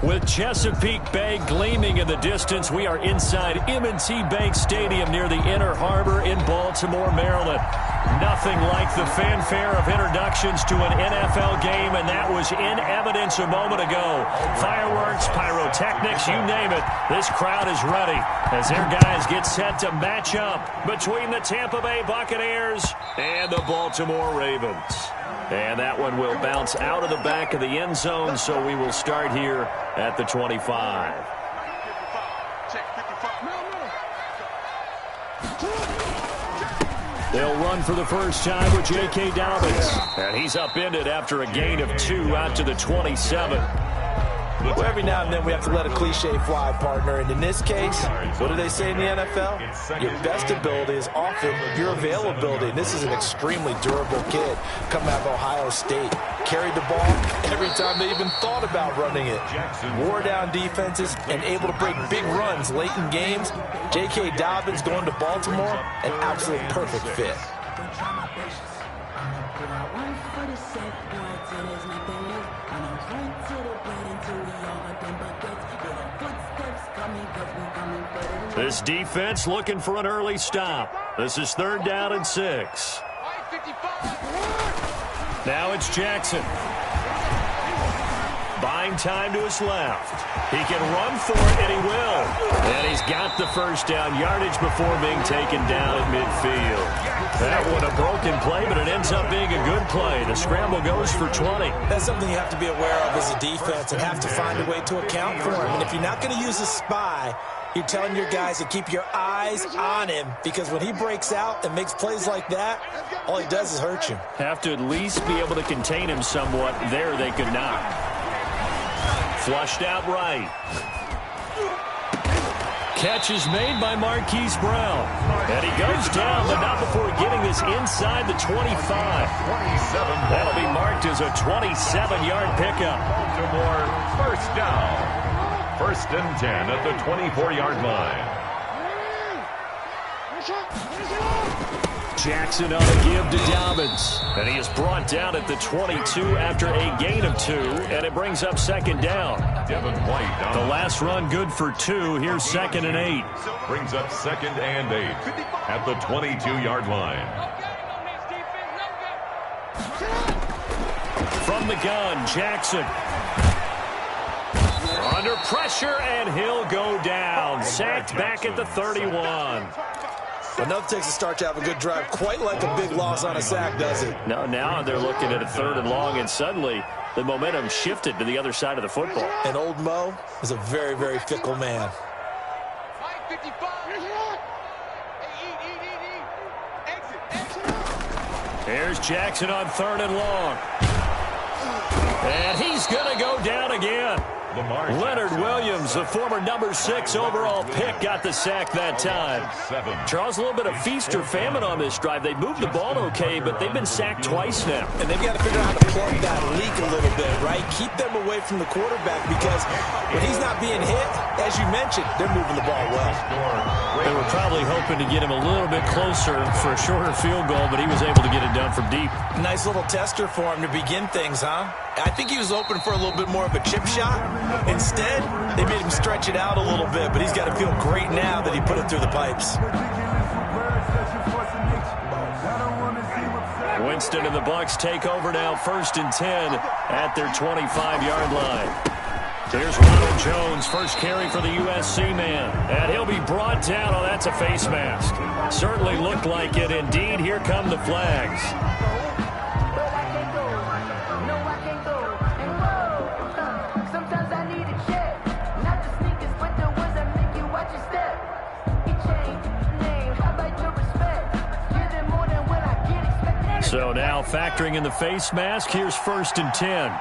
With Chesapeake Bay gleaming in the distance, we are inside M&T Bank Stadium near the Inner Harbor in Baltimore, Maryland. Nothing like the fanfare of introductions to an NFL game, and that was in evidence a moment ago. Fireworks, pyrotechnics, you name it. This crowd is ready as their guys get set to match up between the Tampa Bay Buccaneers and the Baltimore Ravens. And that one will bounce out of the back of the end zone, so we will start here at the 25. They'll run for the first time with J.K. Dobbins. And he's upended after a gain of 2 out to the 27. Well, every now and then we have to let a cliche fly, partner. And in this case, what do they say in the NFL? Your best ability is often your availability. And this is an extremely durable kid coming out of Ohio State. Carried the ball every time they even thought about running it. Wore down defenses and able to break big runs late in games. J.K. Dobbins going to Baltimore, an absolute perfect fit. This defense looking for an early stop. This is 3rd down and 6. Now it's Jackson. Buying time to his left. He can run for it, and he will. And he's got the first down yardage before being taken down at midfield. That one a broken play, but it ends up being a good play. The scramble goes for 20. That's something you have to be aware of as a defense and have to find a way to account for him. And if you're not going to use a spy, you're telling your guys to keep your eyes on him, because when he breaks out and makes plays like that, all he does is hurt you. Have to at least be able to contain him somewhat. There they could not. Flushed out right. Catch is made by Marquise Brown. And he goes down, but not before getting this inside the 25. That'll be marked as a 27-yard pickup. Baltimore, first down. 1st and 10 at the 24-yard line. Jackson on a give to Dobbins. And he is brought down at the 22 after a gain of 2. And it brings up 2nd down. Devin White. The last run good for 2. Here's 2nd and 8. Brings up 2nd and 8 at the 22-yard line. From the gun, Jackson. Under pressure, and he'll go down. Sacked back at the 31. But nothing takes a start to have a good drive, quite like a big loss on a sack, does it? No, now they're looking at a 3rd and long, and suddenly the momentum shifted to the other side of the football. And old Mo is a very, very fickle man. Here's Jackson on 3rd and long. And he's going to go down again. Leonard Williams, the former number 6 overall pick, got the sack that time. Charles, a little bit of feast or famine on this drive. They moved the ball okay, but they've been sacked twice now. And they've got to figure out how to plug that leak a little bit, right? Keep them away from the quarterback, because when he's not being hit, as you mentioned, they're moving the ball well. They were probably hoping to get him a little bit closer for a shorter field goal, but he was able to get it done from deep. Nice little tester for him to begin things, huh? I think he was open for a little bit more of a chip shot. Instead, they made him stretch it out a little bit, but he's got to feel great now that he put it through the pipes. Winston and the Bucs take over now, 1st and 10 at their 25-yard line. Here's Ronald Jones, first carry for the USC man. And he'll be brought down. Oh, that's a face mask. Certainly looked like it. Indeed, here come the flags. So now factoring in the face mask, here's 1st and 10.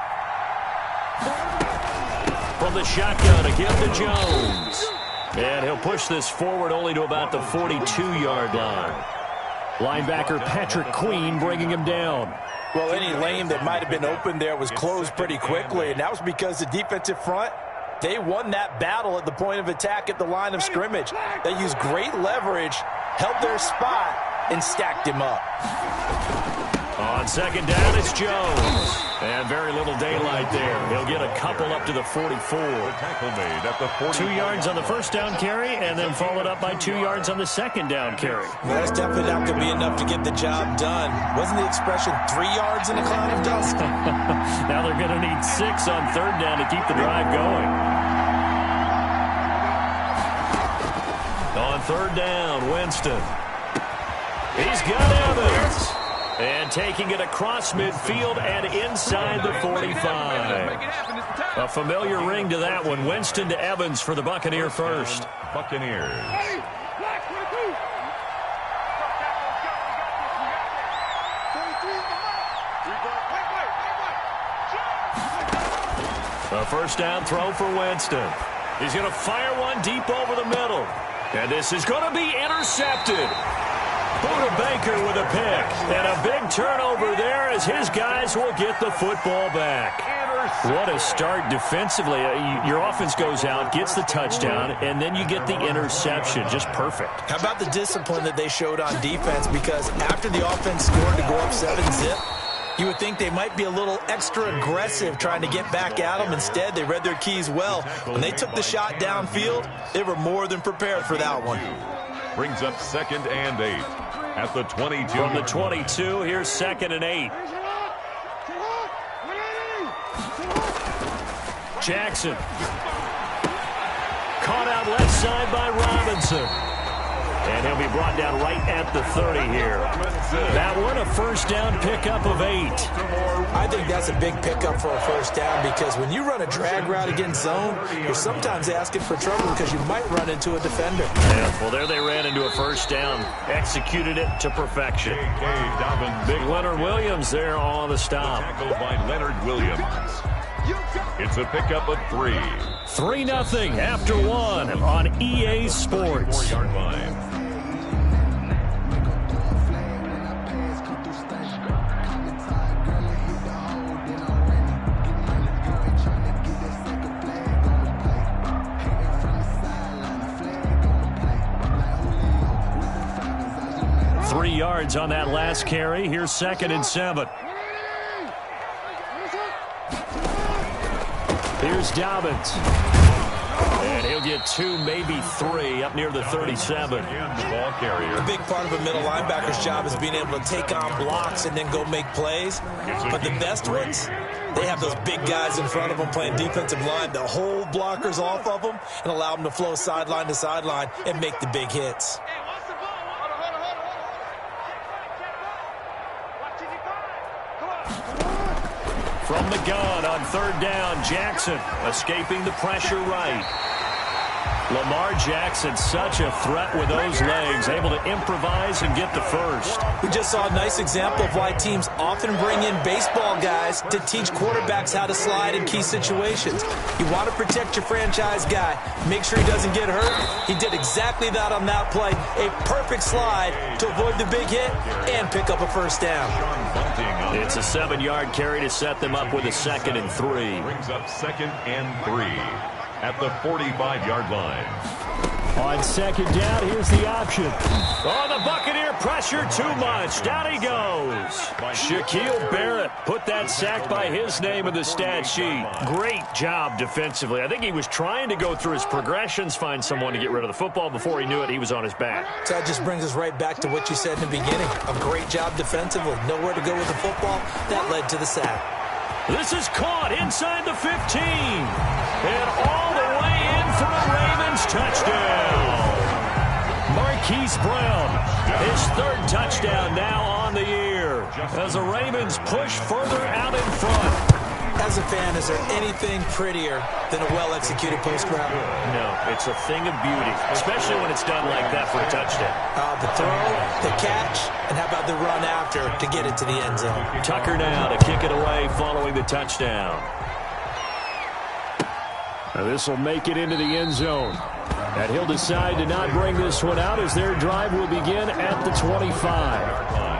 From the shotgun, a give to Jones. And he'll push this forward only to about the 42-yard line. Linebacker Patrick Queen bringing him down. Well, any lane that might have been open there was closed pretty quickly, and that was because the defensive front, they won that battle at the point of attack at the line of scrimmage. They used great leverage, held their spot, and stacked him up. On On second down, it's Jones. And very little daylight there. He'll get a couple up to the 44. Tackle made at the 44. 2 yards on the first down carry, and then followed up by 2 yards on the second down carry. Well, that's definitely not going to be enough to get the job done. Wasn't the expression 3 yards in a cloud of dust? Now they're going to need 6 on third down to keep the drive going. On third down, Winston. He's got Evans. And taking it across midfield and inside the 45. A familiar ring to that one. Winston to Evans for the Buccaneer first. Buccaneers. A first down throw for Winston. He's going to fire one deep over the middle. And this is going to be intercepted. Buda Baker with a pick. And a big turnover there as his guys will get the football back. What a start defensively. Your offense goes out, gets the touchdown, and then you get the interception. Just perfect. How about the discipline that they showed on defense? Because after the offense scored to go up 7-zip, you would think they might be a little extra aggressive trying to get back at them. Instead, they read their keys well. When they took the shot downfield, they were more than prepared for that one. Brings up 2nd and 8 at the 22. From the 22, here's 2nd and 8. Jackson. Caught out left side by Robinson. And he'll be brought down right at the 30 here. That one, a first down pickup of 8. I think that's a big pickup for a first down because when you run a drag route against zone, you're sometimes asking for trouble because you might run into a defender. Yeah, well, there they ran into a first down. Executed it to perfection. Big Leonard Williams there on the stop. Tackled by Leonard Williams. It's a pickup of 3. 3-0 after 1 on EA Sports. 4-yard line. Yards on that last carry. Here's 2nd and 7. Here's Dobbins. And he'll get 2, maybe 3 up near the 37. Ball carrier. A big part of a middle linebacker's job is being able to take on blocks and then go make plays. But the best ones, they have those big guys in front of them playing defensive line that hold blockers off of them and allow them to flow sideline to sideline and make the big hits. From the gun on third down, Jackson escaping the pressure right. Lamar Jackson, such a threat with those legs, able to improvise and get the first. We just saw a nice example of why teams often bring in baseball guys to teach quarterbacks how to slide in key situations. You want to protect your franchise guy, make sure he doesn't get hurt. He did exactly that on that play. A perfect slide to avoid the big hit and pick up a first down. It's a 7-yard carry to set them up with a 2nd and 3. Brings up 2nd and 3 at the 45-yard line. On second down, here's the option. Oh, the Buccaneer pressure too much. Down he goes. Shaquille Barrett put that sack by his name in the stat sheet. Great job defensively. I think he was trying to go through his progressions, find someone to get rid of the football. Before he knew it, he was on his back. So that just brings us right back to what you said in the beginning. A great job defensively. Nowhere to go with the football. That led to the sack. This is caught inside the 15. And all the way in for a Ravens touchdown. Marquise Brown, his 3rd touchdown now on the year. As the Ravens push further out in front. As a fan, is there anything prettier than a well-executed post route? No, it's a thing of beauty, especially when it's done like that for a touchdown. The throw, the catch, and how about the run after to get it to the end zone? Tucker now to kick it away following the touchdown. Now this will make it into the end zone. And he'll decide to not bring this one out as their drive will begin at the 25.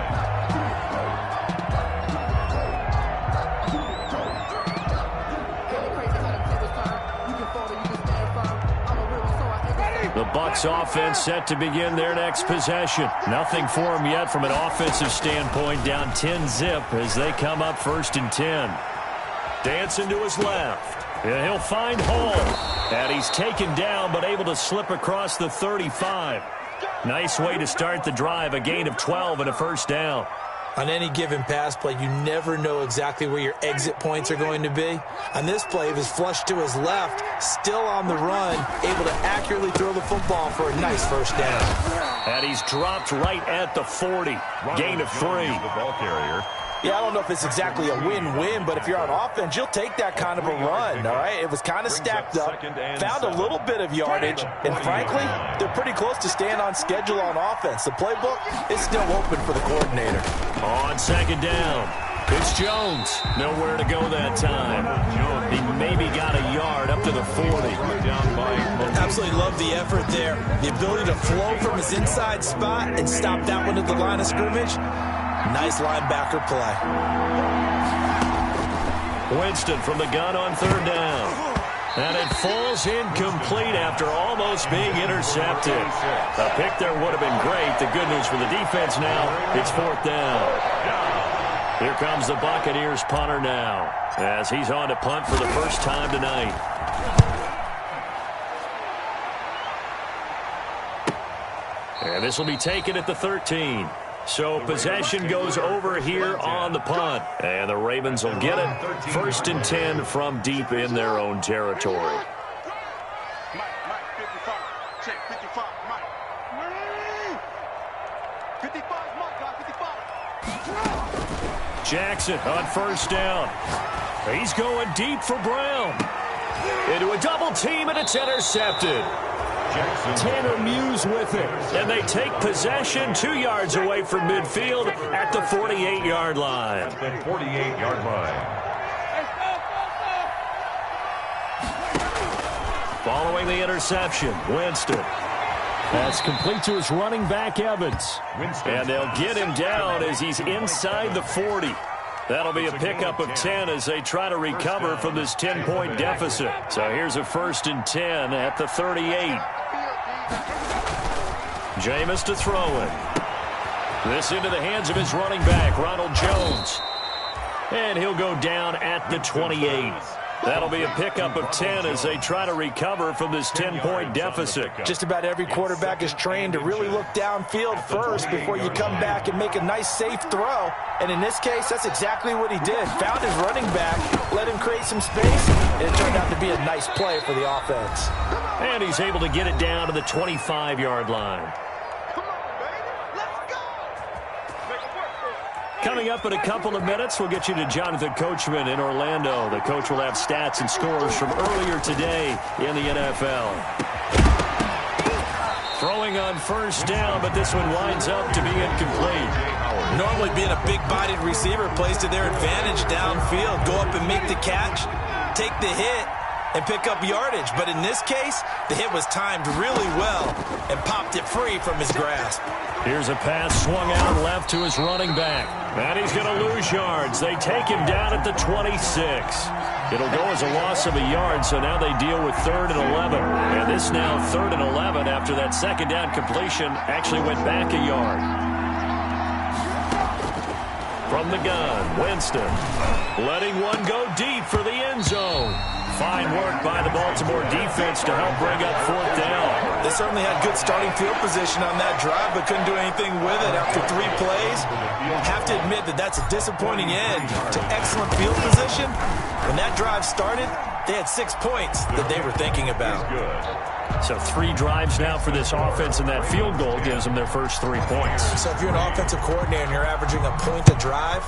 The Bucs offense set to begin their next possession. Nothing for them yet from an offensive standpoint, down 10-zip as they come up 1st and 10. Dancing to his left. And he'll find Hall. And he's taken down but able to slip across the 35. Nice way to start the drive, a gain of 12 and a first down. On any given pass play, you never know exactly where your exit points are going to be. On this play, it was flushed to his left, still on the run, able to accurately throw the football for a nice first down. And he's dropped right at the 40. Gain of 3. The ball carrier. Yeah, I don't know if it's exactly a win-win, but if you're on offense, you'll take that kind of a run, all right? It was kind of stacked up, found a little bit of yardage, and frankly, they're pretty close to staying on schedule on offense. The playbook is still open for the coordinator. On 2nd down, it's Jones. Nowhere to go that time. He maybe got a yard up to the 40. Absolutely love the effort there. The ability to flow from his inside spot and stop that one at the line of scrimmage. Nice linebacker play. Winston from the gun on 3rd down. And it falls incomplete after almost being intercepted. A pick there would have been great. The good news for the defense now, it's 4th down. Here comes the Buccaneers punter now, as he's on to punt for the first time tonight. And this will be taken at the 13. So possession goes over here on the punt. And the Ravens will get it. 1st and 10 from deep in their own territory. Jackson on 1st down. He's going deep for Brown. Into a double team, and it's intercepted. Tanner Muse with it. And they take possession 2 yards away from midfield at the 48-yard line. 48-yard line. Following the interception, Winston. That's complete to his running back, Evans. And they'll get him down as he's inside the 40. That'll be a pickup of 10 as they try to recover from this 10-point deficit. So here's a 1st and 10 at the 38. Jameis to throw it. This into the hands of his running back, Ronald Jones. And he'll go down at the 28. That'll be a pickup of 10 as they try to recover from this 10-point deficit. Just about every quarterback is trained to really look downfield first before you come back and make a nice, safe throw. And in this case, that's exactly what he did. Found his running back, let him create some space, and it turned out to be a nice play for the offense. And he's able to get it down to the 25-yard line. Coming up in a couple of minutes, we'll get you to Jonathan Coachman in Orlando. The coach will have stats and scores from earlier today in the NFL. Throwing on 1st down, but this one winds up to be incomplete. Normally being a big-bodied receiver plays to their advantage downfield. Go up and make the catch, take the hit, and pick up yardage. But in this case, the hit was timed really well and popped it free from his grasp. Here's a pass swung out left to his running back. And he's going to lose yards. They take him down at the 26. It'll go as a loss of a yard, so now they deal with 3rd and 11. And this now 3rd and 11 after that 2nd down completion actually went back a yard. From the gun, Winston letting one go deep for the end zone. Fine work by the Baltimore defense to help bring up 4th down. They certainly had good starting field position on that drive, but couldn't do anything with it after 3 plays. Have to admit that that's a disappointing end to excellent field position. When that drive started, they had 6 points that they were thinking about. So 3 drives now for this offense, and that field goal gives them their first 3 points. So if you're an offensive coordinator and you're averaging a point a drive,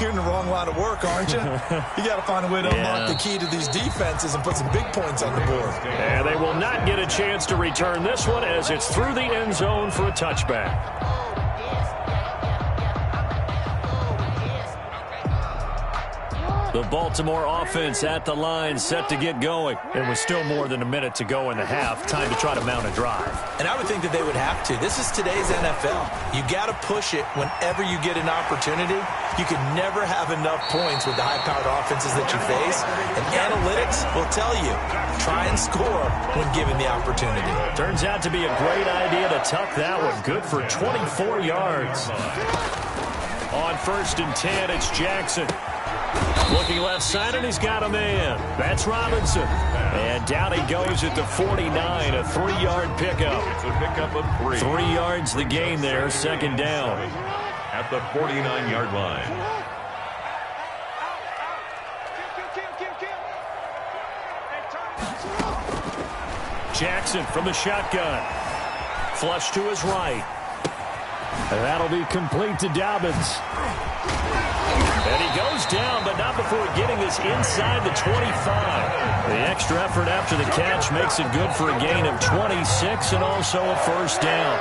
you're in the wrong line of work, aren't you? You got to find a way to unlock the key to these defenses and put some big points on the board. And they will not get a chance to return this one as it's through the end zone for a touchback. The Baltimore offense at the line, set to get going. It was still more than a minute to go in the half. Time to try to mount a drive. And I would think that they would have to. This is today's NFL. You got to push it whenever you get an opportunity. You can never have enough points with the high-powered offenses that you face. And analytics will tell you, try and score when given the opportunity. Turns out to be a great idea to tuck that one. Good for 24 yards. On 1st and 10, it's Jackson. Looking left side, and he's got a man. That's Robinson. And down he goes at the 49, a 3-yard pickup. It's a pickup of 3. 3 yards the gain there, 2nd down. At the 49-yard line. Jackson from the shotgun. Flush to his right. And that'll be complete to Dobbins. And he goes down, but not before getting this inside the 25. The extra effort after the catch makes it good for a gain of 26 and also a 1st down.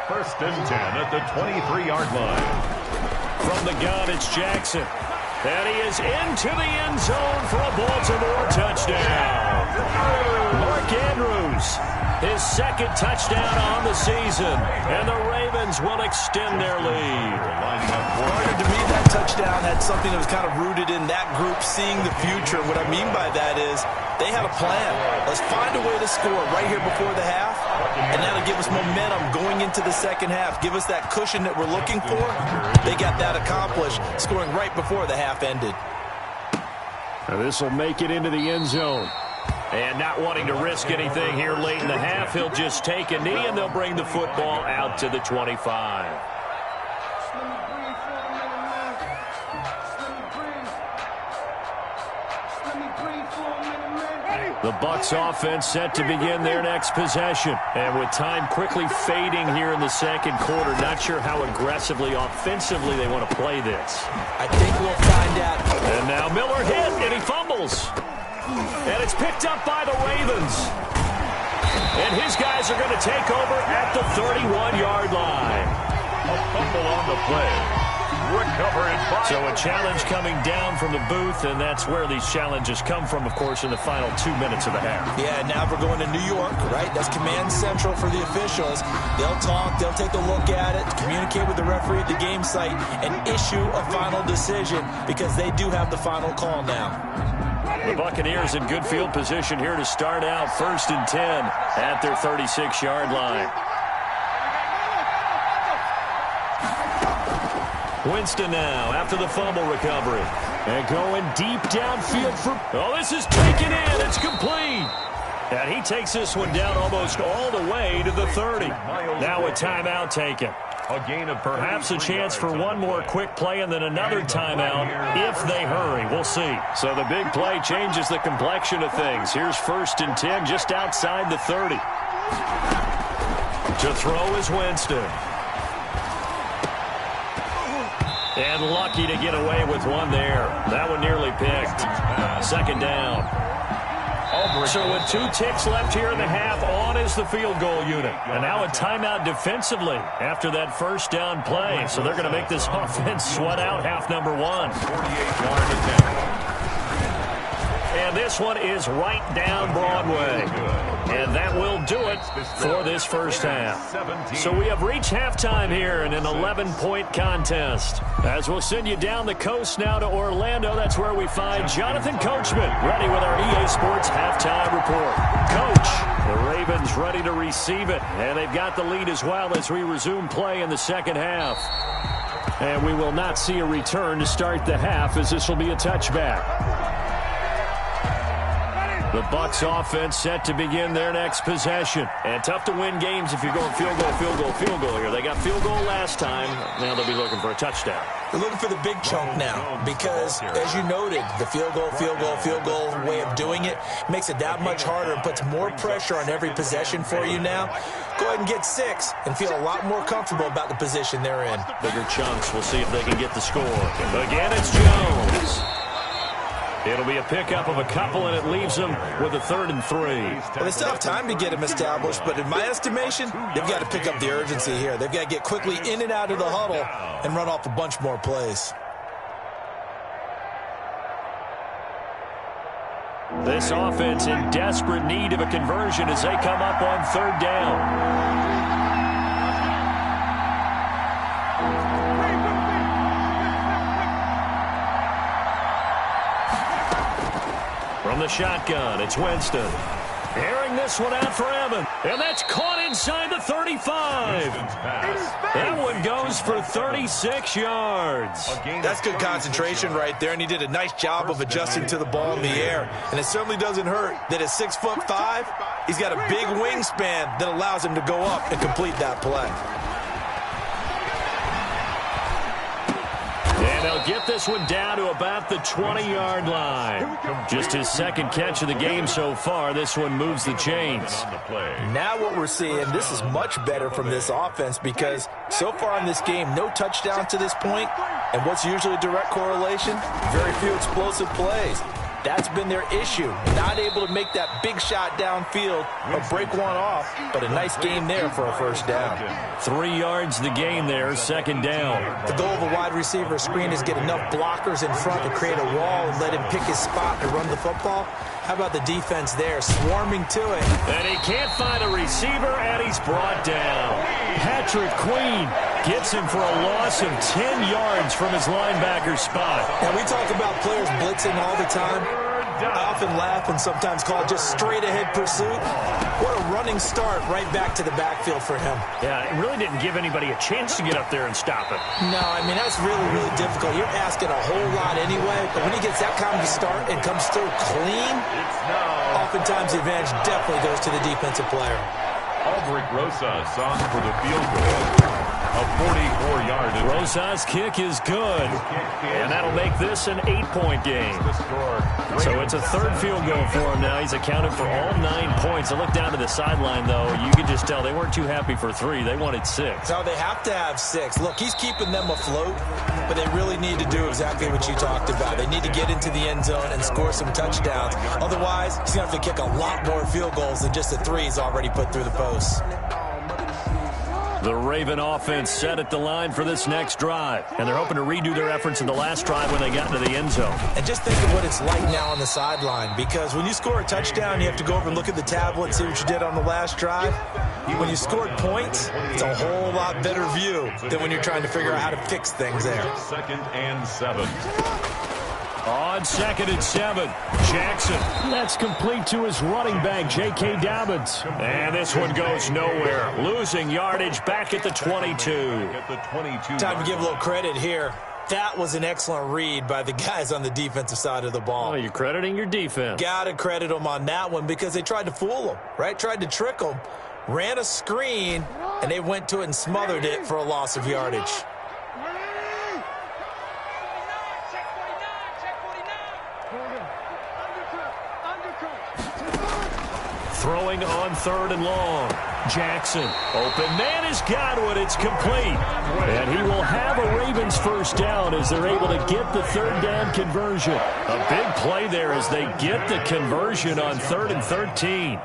1st and 10 at the 23-yard line. From the gun, it's Jackson. And he is into the end zone for a Baltimore touchdown. Mark Andrews, his 2nd touchdown on the season. And the Ravens will extend their lead. Carter, to me, that touchdown had something that was kind of rooted in that group seeing the future. What I mean by that is they had a plan. Let's find a way to score right here before the half. And that'll give us momentum going into the 2nd half. Give us that cushion that we're looking for. They got that accomplished, scoring right before the half ended. This will make it into the end zone. And not wanting to risk anything here late in the half, he'll just take a knee, and they'll bring the football out to the 25. The Bucs offense set to begin their next possession. And with time quickly fading here in the 2nd quarter, not sure how aggressively, offensively they want to play this. I think we'll find out. And now Miller hit, and he fumbles. And it's picked up by the Ravens. And his guys are going to take over at the 31-yard line. A fumble on the play. Recovered by... So a challenge coming down from the booth, and that's where these challenges come from, of course, in the final 2 minutes of the half. Yeah, now we're going to New York, right? That's command central for the officials. They'll talk, they'll take a look at it, communicate with the referee at the game site, and issue a final decision because they do have the final call now. The Buccaneers in good field position here to start out 1st and 10 at their 36-yard line. Winston now after the fumble recovery. And going deep downfield for... Oh, this is taken in. It's complete. And he takes this one down almost all the way to the 30. Now a timeout taken. A gain of perhaps a chance for one more quick play and then another timeout if they hurry. We'll see. So the big play changes the complexion of things. Here's 1st and 10 just outside the 30. To throw is Winston. And lucky to get away with one there. That one nearly picked. 2nd down. So with 2 ticks left here in the half, on is the field goal unit. And now a timeout defensively after that 1st down play. So they're going to make this offense sweat out half number 1. 48-yard attempt. And this one is right down Broadway. And that will do it for this 1st half. So we have reached halftime here in an 11-point contest. As we'll send you down the coast now to Orlando, that's where we find Jonathan Coachman ready with our EA Sports halftime report. Coach, the Ravens ready to receive it. And they've got the lead as well as we resume play in the 2nd half. And we will not see a return to start the half as this will be a touchback. The Bucs offense set to begin their next possession. And tough to win games if you're going field goal, field goal, field goal here. They got field goal last time. Now they'll be looking for a touchdown. They're looking for the big chunk now because, as you noted, the field goal way of doing it makes it that much harder and puts more pressure on every possession for you now. Go ahead and get 6 and feel a lot more comfortable about the position they're in. Bigger chunks. We'll see if they can get the score. Again, it's Jones. It'll be a pickup of a couple, and it leaves them with a 3rd and 3. Well, they still have time to get him established, but in my estimation, they've got to pick up the urgency here. They've got to get quickly in and out of the huddle and run off a bunch more plays. This offense in desperate need of a conversion as they come up on third down. From the shotgun, it's Winston. Airing this one out for Evans. And that's caught inside the 35. That one goes for 36 yards. That's good concentration right there, and he did a nice job of adjusting to the ball in the air. And it certainly doesn't hurt that at 6'5", he's got a big wingspan that allows him to go up and complete that play. And they'll get this one down to about the 20-yard line. Just his second catch of the game so far. This one moves the chains. Now what we're seeing, this is much better from this offense because so far in this game, no touchdowns to this point. And what's usually a direct correlation? Very few explosive plays. That's been their issue. Not able to make that big shot downfield or break one off, but a nice game there for a first down. 3 yards the gain there, second down. The goal of a wide receiver screen is get enough blockers in front to create a wall and let him pick his spot to run the football. How about the defense there, swarming to it? And he can't find a receiver, and he's brought down. Patrick Queen gets him for a loss of 10 yards from his linebacker spot. Now, we talk about players blitzing all the time. I often laugh and sometimes call it just straight-ahead pursuit. What a running start right back to the backfield for him. Yeah, it really didn't give anybody a chance to get up there and stop him. No, I mean, that's really, really difficult. You're asking a whole lot anyway, but when he gets that kind of start and comes through clean, oftentimes the advantage definitely goes to the defensive player. Aldrich Rosas on for the field goal. A 44-yard. Rosas' kick is good, and that'll make this an 8-point game. So it's a third field goal for him now. He's accounted for all 9 points. I look down to the sideline, though. You can just tell they weren't too happy for 3. They wanted 6. No, they have to have 6. Look, he's keeping them afloat, but they really need to do exactly what you talked about. They need to get into the end zone and score some touchdowns. Otherwise, he's going to have to kick a lot more field goals than just the 3 he's already put through the post. The Raven offense set at the line for this next drive, and they're hoping to redo their efforts in the last drive when they got into the end zone. And just think of what it's like now on the sideline, because when you score a touchdown, you have to go over and look at the tablet and see what you did on the last drive. When you scored points, it's a whole lot better view than when you're trying to figure out how to fix things there. 2nd and 7. On 2nd and 7, Jackson. That's complete to his running back, J.K. Dobbins. And this one goes nowhere. Losing yardage back at the 22. Time to give a little credit here. That was an excellent read by the guys on the defensive side of the ball. Oh, you're crediting your defense. Got to credit them on that one because they tried to fool them, right? Tried to trick them. Ran a screen, and they went to it and smothered it for a loss of yardage. Throwing on 3rd and long. Jackson. Open man is Godwin. It's complete. And he will have a Ravens first down as they're able to get the 3rd down conversion. A big play there as they get the conversion on 3rd and 13.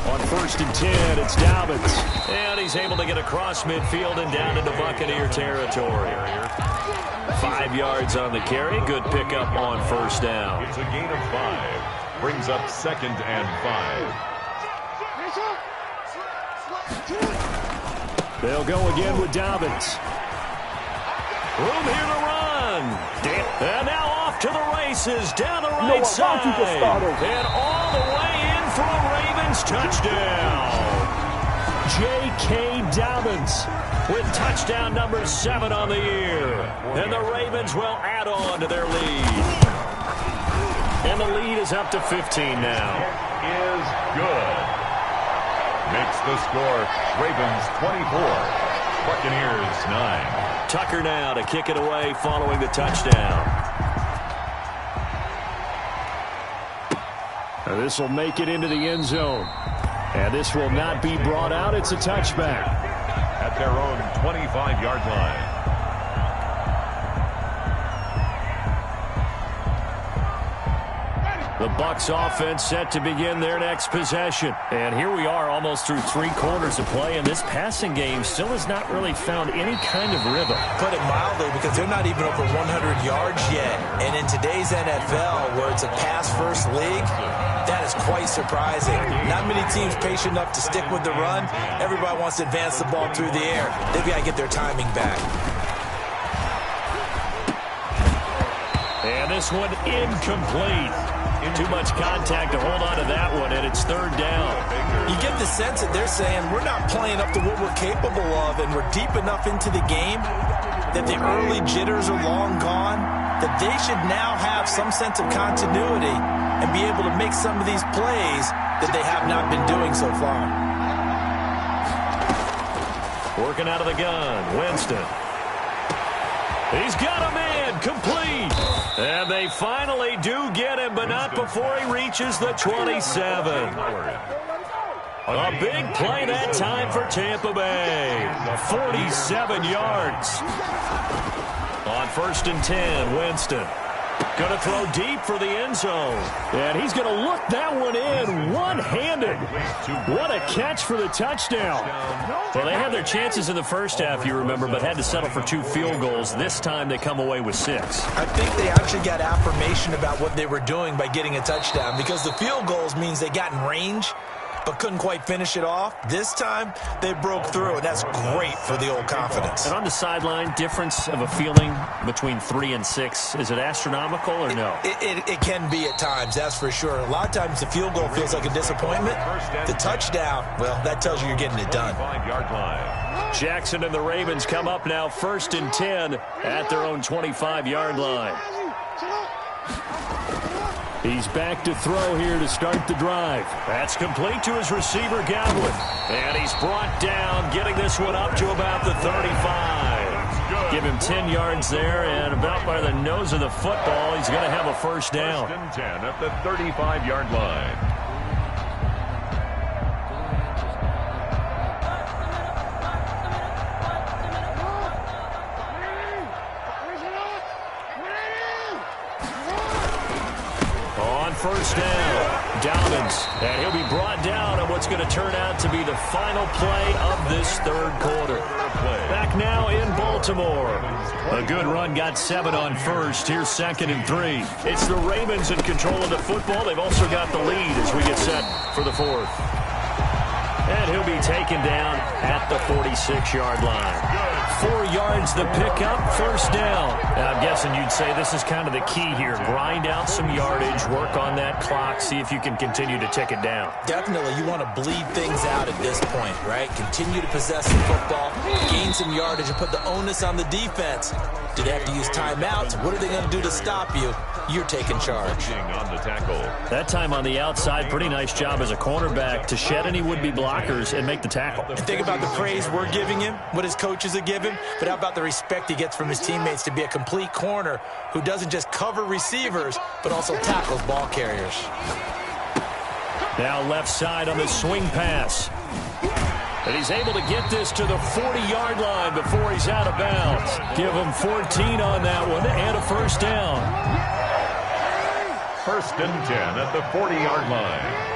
On 1st and 10, it's Dobbins. And he's able to get across midfield and down into Buccaneer territory. 5 yards on the carry. Good pickup on 1st down. It's a gain of 5. Brings up 2nd and 5. They'll go again with Dobbins. Room here to run. And now off to the races down the right side. And all the way in for a Ravens touchdown. J.K. Dobbins with touchdown number 7 on the year. And the Ravens will add on to their lead. And the lead is up to 15 now. Is good. Makes the score Ravens 24, Buccaneers 9. Tucker now to kick it away following the touchdown. Now this will make it into the end zone. And this will not be brought out. It's a touchback. At their own 25-yard line. The Bucs offense set to begin their next possession. And here we are almost through 3 quarters of play, and this passing game still has not really found any kind of rhythm. Put it mildly, because they're not even over 100 yards yet. And in today's NFL, where it's a pass-first league, that is quite surprising. Not many teams patient enough to stick with the run. Everybody wants to advance the ball through the air. They've got to get their timing back. And this one incomplete. Too much contact to hold on to that one, and it's 3rd down. You get the sense that they're saying we're not playing up to what we're capable of, and we're deep enough into the game that the early jitters are long gone, that they should now have some sense of continuity and be able to make some of these plays that they have not been doing so far. Working out of the gun, Winston. He's got a man, complete. And they finally do get him, but not before he reaches the 27. A big play that time for Tampa Bay. 47 yards. On 1st and 10, Winston. Going to throw deep for the end zone. And he's going to look that one in one-handed. What a catch for the touchdown. Well, they had their chances in the first half, you remember, but had to settle for 2 field goals. This time they come away with 6. I think they actually got affirmation about what they were doing by getting a touchdown, because the field goals means they got in range but couldn't quite finish it off. This time, they broke through, and that's great for the old confidence. And on the sideline, difference of a feeling between 3 and 6, is it astronomical or no? It can be at times, that's for sure. A lot of times the field goal feels like a disappointment. The touchdown, well, that tells you you're getting it done. Jackson and the Ravens come up now 1st and 10 at their own 25-yard line. He's back to throw here to start the drive. That's complete to his receiver, Godwin. And he's brought down, getting this one up to about the 35. Give him 10 yards there, and about by the nose of the football, he's going to have a 1st down. 1st and 10 at the 35-yard line. On 1st down, Dobbins, and he'll be brought down on what's going to turn out to be the final play of this 3rd quarter. Back now in Baltimore. A good run, got 7 on 1st. Here's 2nd and 3. It's the Ravens in control of the football. They've also got the lead as we get set for the 4th. And he'll be taken down at the 46-yard line. 4 yards the pickup, 1st down. Now, I'm guessing you'd say this is kind of the key here. Grind out some yardage, work on that clock, see if you can continue to tick it down. Definitely, you want to bleed things out at this point, right? Continue to possess the football, gain some yardage, and put the onus on the defense. Do they have to use timeouts? What are they going to do to stop you? You're taking charge. On the tackle. That time on the outside, pretty nice job as a cornerback to shed any would-be blockers and make the tackle. And think about the praise we're giving him, what his coaches are giving, but how about the respect he gets from his teammates to be a complete corner who doesn't just cover receivers, but also tackles ball carriers. Now left side on the swing pass. And he's able to get this to the 40-yard line before he's out of bounds. Give him 14 on that one and a 1st down. 1st and 10 at the 40-yard line.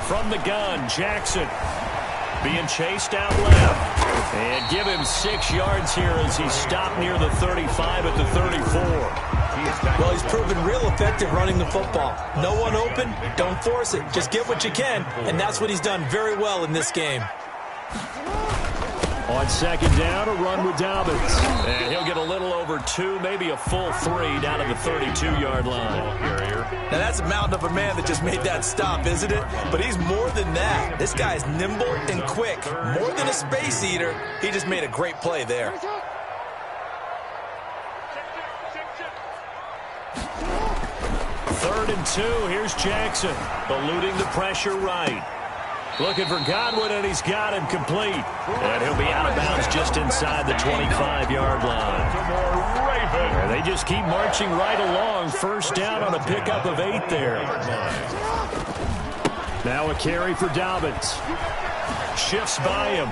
From the gun, Jackson being chased out left. And give him 6 yards here as he's stopped near the 35 at the 34. Well, he's proven real effective running the football. No one open, don't force it. Just get what you can, and that's what he's done very well in this game. On 2nd down, a run with Dobbins. And he'll get a little over 2, maybe a full 3 down to the 32-yard line. Now, that's a mountain of a man that just made that stop, isn't it? But he's more than that. This guy's nimble and quick. More than a space eater, he just made a great play there. 3rd and 2, here's Jackson, eluding the pressure right. Looking for Godwin, and he's got him complete. And he'll be out of bounds just inside the 25-yard line. And they just keep marching right along. 1st down on a pickup of 8 there. Now a carry for Dobbins. Shifts by him.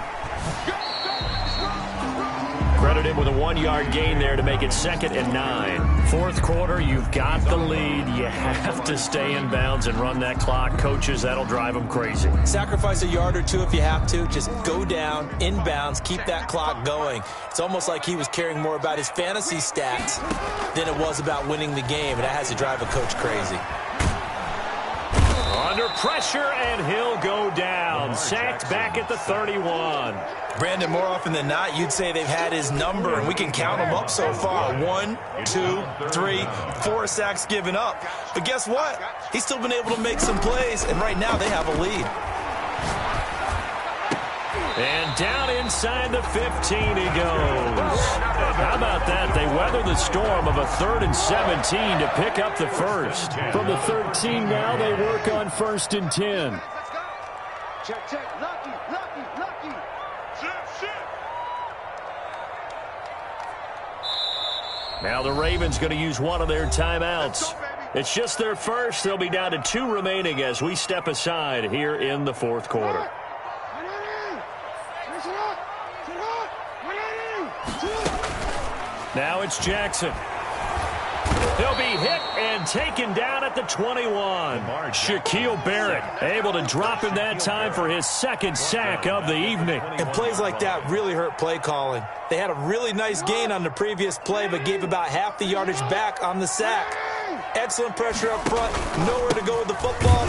Credit him with a 1-yard gain there to make it 2nd and 9. Fourth quarter, you've got the lead. You have to stay in bounds and run that clock. Coaches, that'll drive them crazy. Sacrifice a yard or two if you have to. Just go down, in bounds, keep that clock going. It's almost like he was caring more about his fantasy stats than it was about winning the game, and that has to drive a coach crazy. Under pressure, and he'll go down. Sacked back at the 31. Brandon, more often than not, you'd say they've had his number, and we can count them up so far. 1, 2, 3, 4 sacks given up. But guess what? He's still been able to make some plays, and right now they have a lead. And down inside the 15 he goes. How about that? They weather the storm of a 3rd and 17 to pick up the first. From the 13 now, they work on 1st and 10. Check. Lucky. Now the Ravens going to use one of their timeouts. It's just their first. They'll be down to 2 remaining as we step aside here in the fourth quarter. Now it's Jackson. He'll be hit and taken down at the 21. Shaquille Barrett able to drop him that time for his 2nd sack of the evening. And plays like that really hurt play calling. They had a really nice gain on the previous play, but gave about half the yardage back on the sack. Excellent pressure up front. Nowhere to go with the football.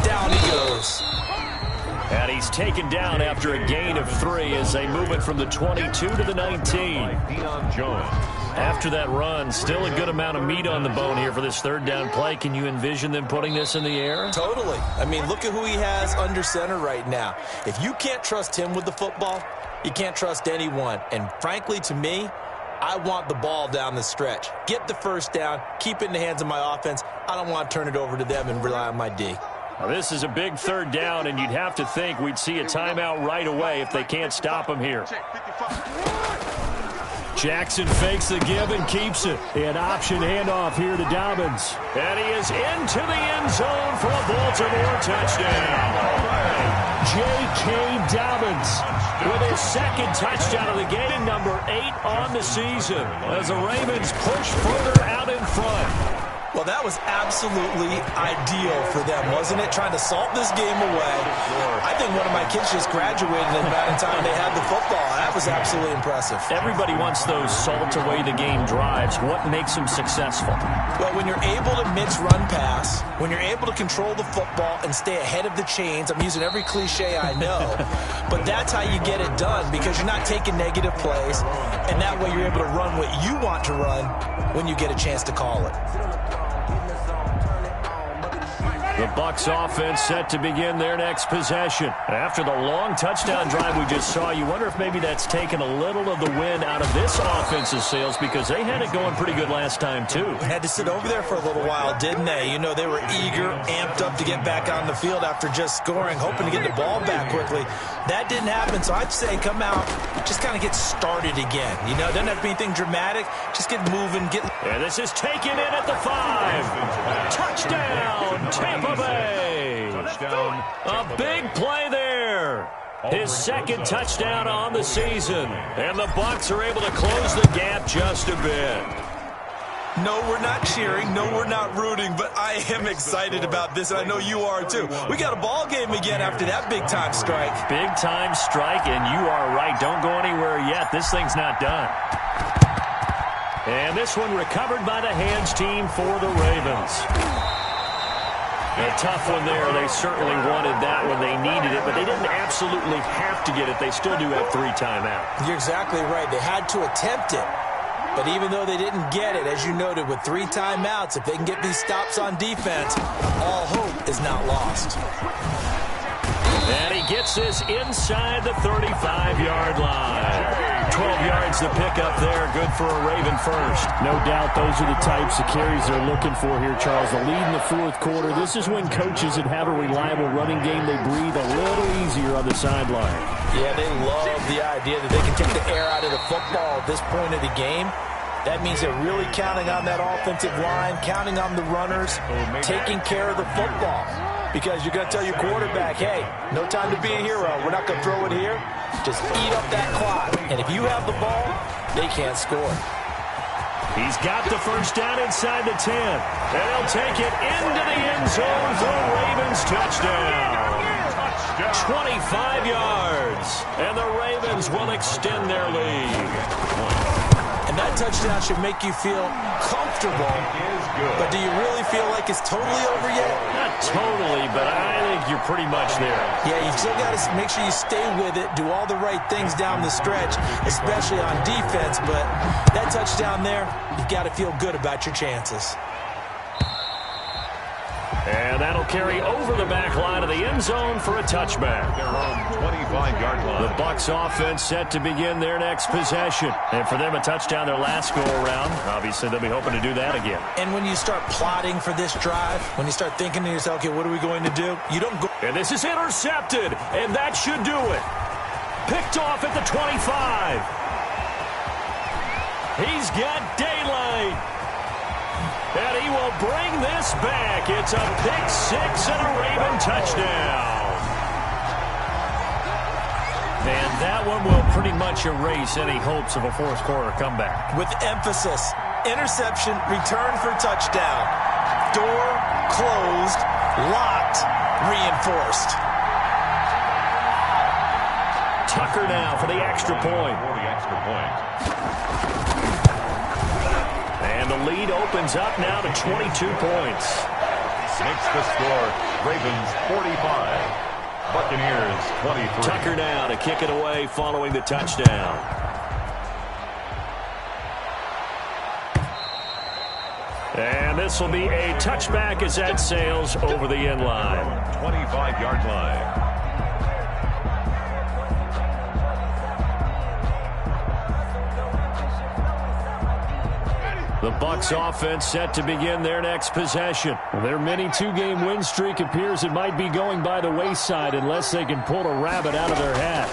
Down he goes. And he's taken down after a gain of 3 as they move it from the 22 to the 19. After that run, still a good amount of meat on the bone here for this 3rd down play. Can you envision them putting this in the air? Totally. I mean, look at who he has under center right now. If you can't trust him with the football, you can't trust anyone. And frankly, to me, I want the ball down the stretch. Get the first down, keep it in the hands of my offense. I don't want to turn it over to them and rely on my D. Now, this is a big 3rd down, and you'd have to think we'd see a timeout right away if they can't stop him here. Jackson fakes the give and keeps it. An option handoff here to Dobbins. And he is into the end zone for a Baltimore touchdown. J.K. Dobbins with his 2nd touchdown of the game, number 8 on the season, as the Ravens push further out in front. Well, that was absolutely ideal for them, wasn't it? Trying to salt this game away. I think one of my kids just graduated in the amount of time they had the football. That was absolutely impressive. Everybody wants those salt away the game drives. What makes them successful? Well, when you're able to mix run pass, when you're able to control the football and stay ahead of the chains, I'm using every cliche I know, but that's how you get it done because you're not taking negative plays, and that way you're able to run what you want to run when you get a chance to call it. The Bucs offense set to begin their next possession. After the long touchdown drive we just saw, you wonder if maybe that's taken a little of the wind out of this offense's sails because they had it going pretty good last time too. Had to sit over there for a little while, didn't they? You know, they were eager, amped up to get back on the field after just scoring, hoping to get the ball back quickly. That didn't happen, so I'd say come out, just kind of get started again. You know, it doesn't have to be anything dramatic. Just get moving. And this is taken in at the 5. Touchdown, Tampa Bay. Touchdown. A big play there. His 2nd touchdown on the season. And the Bucs are able to close the gap just a bit. No, we're not cheering. No, we're not rooting. But I am excited about this, and I know you are too. We got a ball game again after that big-time strike. Big-time strike, and you are right. Don't go anywhere yet. This thing's not done. And this one recovered by the hands team for the Ravens. A tough one there. They certainly wanted that when they needed it, but they didn't absolutely have to get it. They still do have 3 timeouts. You're exactly right. They had to attempt it. But even though they didn't get it, as you noted, with 3 timeouts, if they can get these stops on defense, all hope is not lost. And he gets this inside the 35-yard line. 12 yards to pick up there. Good for a Raven first. No doubt those are the types of carries they're looking for here, Charles. The lead in the fourth quarter. This is when coaches that have a reliable running game, they breathe a little easier on the sideline. Yeah, they love the idea that they can take the air out of the football at this point of the game. That means they're really counting on that offensive line, counting on the runners, taking care of the football. Because you're going to tell your quarterback, hey, no time to be a hero. We're not going to throw it here. Just eat up that clock. And if you have the ball, they can't score. He's got the first down inside the 10. And he'll take it into the end zone for a Ravens touchdown. 25 yards. And the Ravens will extend their lead. And that touchdown should make you feel comfortable. But do you really feel like it's totally over yet? Not totally, but I think you're pretty much there. Yeah, you still got to make sure you stay with it, do all the right things down the stretch, especially on defense. But that touchdown there, you've got to feel good about your chances. And that'll carry over the back line of the end zone for a touchback. Their own 25-yard line. The Bucs offense set to begin their next possession. And for them, a touchdown their last go-around. Obviously, they'll be hoping to do that again. And when you start plotting for this drive, when you start thinking to yourself, okay, what are we going to do? You don't go. And this is intercepted, and that should do it. Picked off at the 25. He's got daylight. And he will bring this back. It's a pick six and a Raven touchdown. And that one will pretty much erase any hopes of a fourth quarter comeback. With emphasis, interception, return for touchdown. Door closed, locked, reinforced. Tucker now for the extra point. And the lead opens up now to 22 points. Makes the score. Ravens 45. Buccaneers 23. Tucker now to kick it away following the touchdown. And this will be a touchback as that sails over the end line. 25-yard line. The Bucs offense set to begin their next possession. Their mini two-game win streak appears it might be going by the wayside unless they can pull a rabbit out of their hat.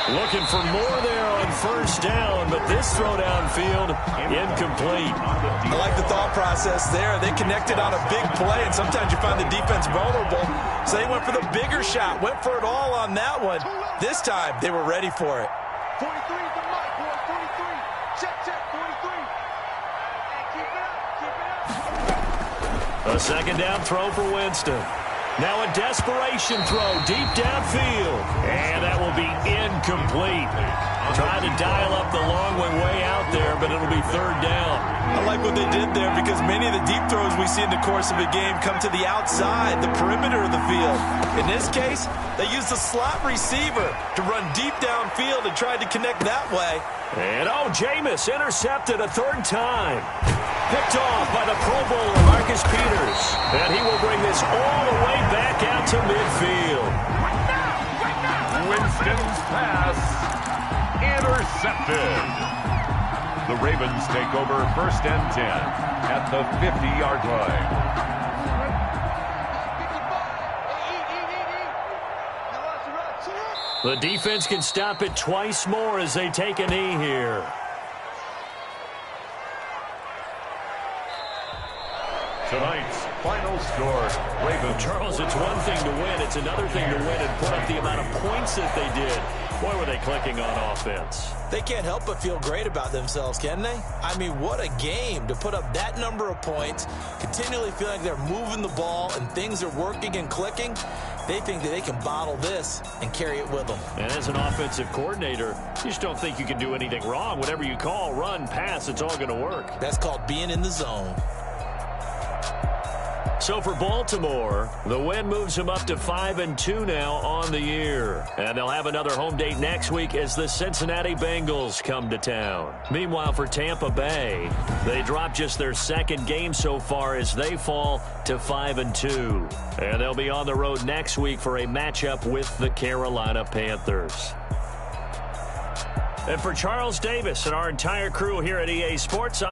Looking for more there on first down, but this throw downfield incomplete. I like the thought process there. They connected on a big play, and sometimes you find the defense vulnerable. So they went for the bigger shot, went for it all on that one. This time, they were ready for it. 43 is the mark, boy. 43. Check, 43. And keep it up. A second down throw for Winston. Now a desperation throw deep downfield. And that will be incomplete. Trying to dial up the long one way out there, but it'll be third down. I like what they did there because many of the deep throws we see in the course of a game come to the outside, the perimeter of the field. In this case, they used a slot receiver to run deep downfield and tried to connect that way. And Jameis intercepted a third time. Picked off by the Pro Bowler, Marcus Peters. And he will bring this all the way back out to midfield. Winston's pass intercepted. The Ravens take over first and 10 at the 50-yard line. The defense can stop it twice more as they take a knee here. Tonight's final score, Ravens. Charles, it's one thing to win. It's another thing to win and put up the amount of points that they did. Boy, were they clicking on offense. They can't help but feel great about themselves, can they? I mean, what a game to put up that number of points, continually feel like they're moving the ball and things are working and clicking. They think that they can bottle this and carry it with them. And as an offensive coordinator, you just don't think you can do anything wrong. Whatever you call, run, pass, it's all going to work. That's called being in the zone. So for Baltimore, the win moves them up to 5-2 now on the year. And they'll have another home date next week as the Cincinnati Bengals come to town. Meanwhile, for Tampa Bay, they drop just their second game so far as they fall to 5-2. And they'll be on the road next week for a matchup with the Carolina Panthers. And for Charles Davis and our entire crew here at EA Sports,